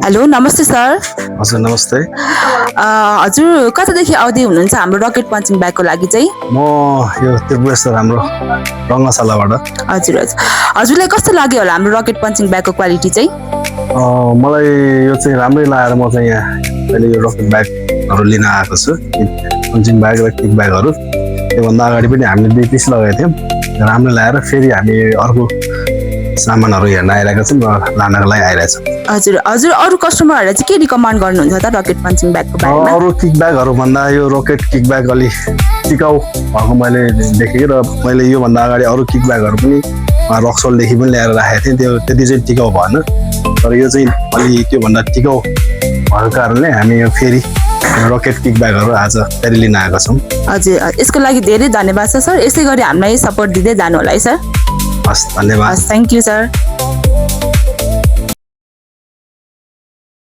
Hello नमस्ते sir. हजुर नमस्ते। हजुर कतादेखि आउँदै हुनुहुन्छ हाम्रो रकेट पञ्चिङ ब्यागको लागि चाहिँ? म यो त्रिपुरेश्वर हाम्रो रङ्गशालाबाट। हजुर हजुर हजुरलाई कस्तो लाग्यो होला हाम्रो रकेट पञ्चिङ ब्यागको क्वालिटी चाहिँ? मलाई यो चाहिँ राम्रै लागेर म चाहिँ यहाँ अहिले यो रकेट ब्यागहरू लिन आएको छु। पञ्चिङ ब्याग र किक ब्यागहरू त्योभन्दा अगाडि पनि हामीले 2 पिस लगाएको थियौँ। राम्रो लागेर फेरि हामी अर्को सामानहरू हेर्न आइरहेका छौँ र लानको लागि आइरहेछौँ। हजुर हजुर अरू कस्टमरहरूलाई चाहिँ के रिकमेन्ड गर्नुहुन्छ त रकेट पञ्चिङ ब्यागको बारेमा? अरू किक ब्यागहरू भन्दा यो रकेट किक ब्याग अलि टिकाउ भएको मैले देखेँ र मैले योभन्दा अगाडि अरू किक ब्यागहरू पनि रक्सोलदेखि पनि ल्याएर राखेको थिएँ। त्यो त्यति चाहिँ टिकाउ भएन, तर यो चाहिँ अलि त्योभन्दा टिकाउ भएको कारणले हामी यो फेरि रकेट किक ब्यागहरू आज फेरि लिन आएका छौँ। हजुर यसको लागि धेरै धन्यवाद छ सर। यसै गरी हामीलाई सपोर्ट दिँदै जानु होला है सर। हस् धन्यवाद। हस् थ्याङ्क यू सर।